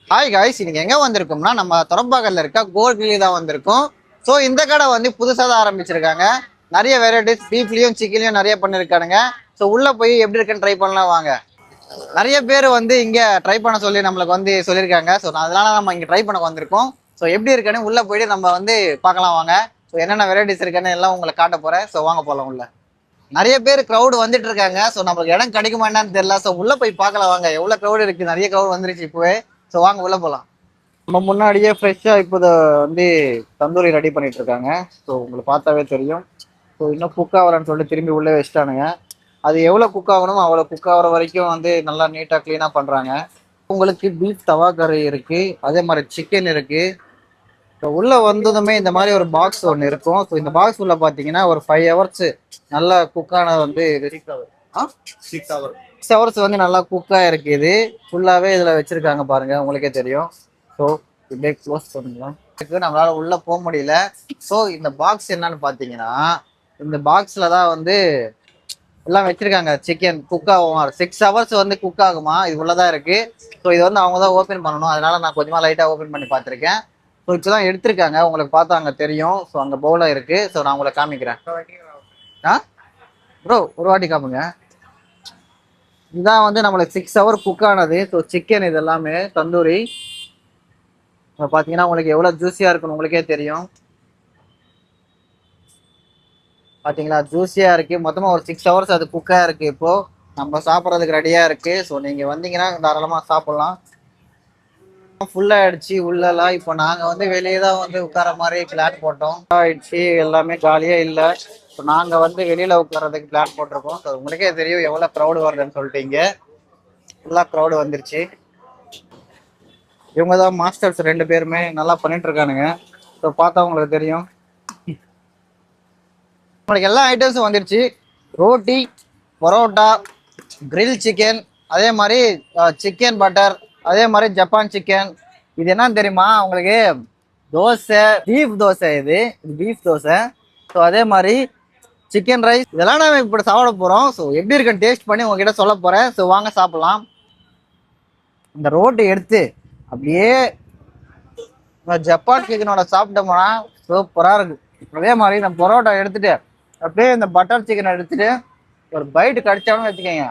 Hi guys, இன்னைக்கு எங்க வந்திருக்கோம்னா நம்ம தொரப்பாக்கல்ல இருக்க கோல்ட் கிளி தான் வந்திருக்கோம். ஸோ இந்த கடை வந்து புதுசாக தான் ஆரம்பிச்சிருக்காங்க. நிறைய வெரைட்டிஸ் பீஃப்லயும் சிக்கன்லயும் நிறைய பண்ணிருக்கானுங்க. ஸோ உள்ள போய் எப்படி இருக்குன்னு ட்ரை பண்ணலாம் வாங்க. நிறைய பேர் வந்து இங்க ட்ரை பண்ண சொல்லி நம்மளுக்கு வந்து சொல்லியிருக்காங்க. ஸோ அதனால நம்ம இங்க ட்ரை பண்ண வந்திருக்கோம். ஸோ எப்படி இருக்குன்னு உள்ள போயிட்டு நம்ம வந்து பார்க்கலாம் வாங்க. ஸோ என்னென்ன வெரைட்டிஸ் இருக்குன்னு எல்லாம் உங்களுக்கு காட்ட போறேன். ஸோ வாங்க போலாம் உள்ள. நிறைய பேர் க்ரௌடு வந்துட்டு இருக்காங்க. ஸோ நம்மளுக்கு இடம் கிடைக்குமா என்னன்னு தெரியல. ஸோ உள்ள போய் பார்க்கலாம் வாங்க. எவ்வளவு க்ரௌடு இருக்கு, நிறைய க்ரௌடு வந்துருச்சு இப்போவே. ஸோ வாங்க உள்ள போலாம். நம்ம முன்னாடியே ஃப்ரெஷ்ஷாக இப்போ வந்து தந்தூரி ரெடி பண்ணிட்டு இருக்காங்க. ஸோ உங்களுக்கு பார்த்தாவே தெரியும். ஸோ இன்னும் குக் ஆகலன்னு சொல்லிட்டு திரும்பி உள்ளே வச்சுட்டானுங்க. அது எவ்வளோ குக் ஆகணுமோ அவ்வளோ குக் ஆகிற வரைக்கும் வந்து நல்லா நீட்டாக க்ளீனாக பண்ணுறாங்க. உங்களுக்கு பீஃப் தவா கறி இருக்கு, அதே மாதிரி சிக்கன் இருக்கு. ஸோ உள்ளே வந்ததுமே இந்த மாதிரி ஒரு பாக்ஸ் ஒன்று இருக்கும். ஸோ இந்த பாக்ஸ் உள்ள பார்த்தீங்கன்னா ஒரு 5 ஹவர்ஸ் நல்லா குக்கான வந்து 6 ஹவர்ஸ் வந்து நல்லா குக்காக இருக்குது. ஃபுல்லாகவே இதில் வச்சுருக்காங்க பாருங்க, உங்களுக்கே தெரியும். ஸோ இப்படியே க்ளோஸ் பண்ணிக்கலாம். நம்மளால உள்ள போக முடியல. ஸோ இந்த பாக்ஸ் என்னன்னு பார்த்தீங்கன்னா, இந்த பாக்ஸில் தான் வந்து எல்லாம் வச்சிருக்காங்க. சிக்கன் குக் ஆகும், 6 ஹவர்ஸ் வந்து குக் ஆகுமா, இது உள்ளதான் இருக்கு. ஸோ இது வந்து அவங்க தான் ஓப்பன் பண்ணணும். அதனால நான் கொஞ்சமா லைட்டாக ஓப்பன் பண்ணி பார்த்துருக்கேன். ஸோ இப்போதான் எடுத்திருக்காங்க, உங்களுக்கு பார்த்தா அங்கே தெரியும். ஸோ அங்கே பவுலாக இருக்கு. ஸோ நான் உங்களை காமிக்கிறேன். ஆ ப்ரோ, ஒரு வாட்டி காமிங்க. இதுதான் வந்து நம்மளுக்கு 6 ஹவர் குக் ஆனது. ஸோ சிக்கன் இது எல்லாமே தந்தூரி. பார்த்தீங்கன்னா உங்களுக்கு எவ்வளோ ஜூஸியாக இருக்குன்னு உங்களுக்கே தெரியும். பார்த்தீங்களா, ஜூஸியாக இருக்குது. மொத்தமாக ஒரு 6 ஹவர்ஸ் அது குக்காக இருக்குது. இப்போது நம்ம சாப்பிட்றதுக்கு ரெடியாக இருக்குது. ஸோ நீங்கள் வந்தீங்கன்னா தாராளமாக சாப்பிட்லாம். ஃபுல்லாகிடுச்சு உள்ளலாம். இப்போ நாங்கள் வந்து வெளியே தான் வந்து உட்கார மாதிரி பிளான் போட்டோம். ஆயிடுச்சு, எல்லாமே காலியாக இல்லை. ஸோ நாங்கள் வந்து வெளியில் உட்காரதுக்கு பிளான் போட்டிருக்கோம். ஸோ உங்களுக்கே தெரியும் எவ்வளோ க்ரௌடு வருதுன்னு சொல்லிட்டு. இங்கே ஃபுல்லாக க்ரௌடு வந்துருச்சு. இவங்க தான் மாஸ்டர்ஸ், 2 பேருமே நல்லா பண்ணிட்டு இருக்கானுங்க. ஸோ பார்த்தா உங்களுக்கு தெரியும். உங்களுக்கு எல்லா ஐட்டம்ஸும் வந்துருச்சு. ரோட்டி, பரோட்டா, கிரில் சிக்கன், அதே மாதிரி சிக்கன் பட்டர், அதே மாதிரி ஜப்பான் சிக்கன். இது என்னன்னு தெரியுமா உங்களுக்கு? தோசை, பீஃப் தோசை. இது பீஃப் தோசை. ஸோ அதே மாதிரி சிக்கன் ரைஸ். இதெல்லாம் நம்ம இப்போ சாப்பிட போகிறோம். ஸோ எப்படி இருக்குன்னு டேஸ்ட் பண்ணி உங்ககிட்ட சொல்ல போகிறேன். ஸோ வாங்க சாப்பிட்லாம். இந்த ரோட்டை எடுத்து அப்படியே ஜப்பான் சிக்கனோட சாப்பிட்டோம்னா சூப்பராக இருக்கு. அதே மாதிரி நம்ம பரோட்டா எடுத்துட்டு அப்படியே இந்த பட்டர் சிக்கனை எடுத்துட்டு ஒரு பைட்டு கடிச்சாலும் வச்சுக்கோங்க,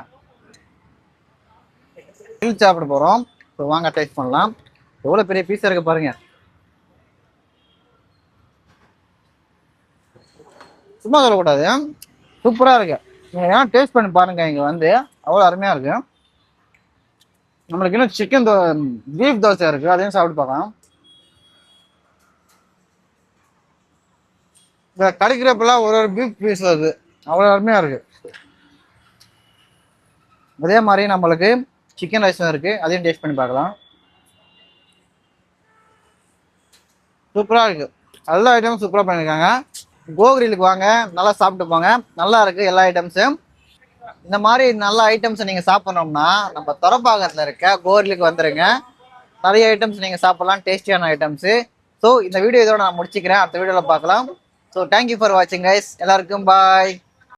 சாப்பிட போகிறோம். ஸோ வாங்க டேஸ்ட் பண்ணலாம். எவ்வளோ பெரிய பீஸாக இருக்கு பாருங்க. சும்மா சொல்லக்கூடாது, சூப்பராக இருக்கு. நீங்கள் ஏன்னா டேஸ்ட் பண்ணி பாருங்க. இங்கே வந்து அவ்வளோ அருமையாக இருக்கு. நம்மளுக்கு இன்னும் சிக்கன் பீஃப் தோசை இருக்கு, அதையும் சாப்பிட்டு பார்க்கலாம். இந்த கடிக்கிறப்பெல்லாம் ஒரு பீஃப் பீஸ் வருது, அவ்வளோ அருமையாக இருக்கு. அதே மாதிரி நம்மளுக்கு சிக்கன் ரைஸும் இருக்கு, அதையும் டேஸ்ட் பண்ணி பார்க்கலாம். சூப்பராக இருக்கு. எல்லா ஐட்டமும் சூப்பராக பண்ணியிருக்காங்க. கோகிரிலுக்கு வாங்க, நல்லா சாப்பிட்டு போங்க. நல்லா இருக்கு எல்லா ஐட்டம்ஸும். இந்த மாதிரி நல்ல ஐட்டம்ஸை நீங்கள் சாப்பிட்றோம்னா நம்ம தொரப்பாக்கத்தில் இருக்க கோகிரிலுக்கு வந்துடுங்க. நிறைய ஐட்டம்ஸ் நீங்கள் சாப்பிட்லாம், டேஸ்டியான ஐட்டம்ஸு. ஸோ இந்த வீடியோ இதோட நான் முடிச்சுக்கிறேன். அடுத்த வீடியோவில் பார்க்கலாம். ஸோ தேங்க்யூ ஃபார் வாட்சிங் கைஸ். எல்லாருக்கும் பாய்.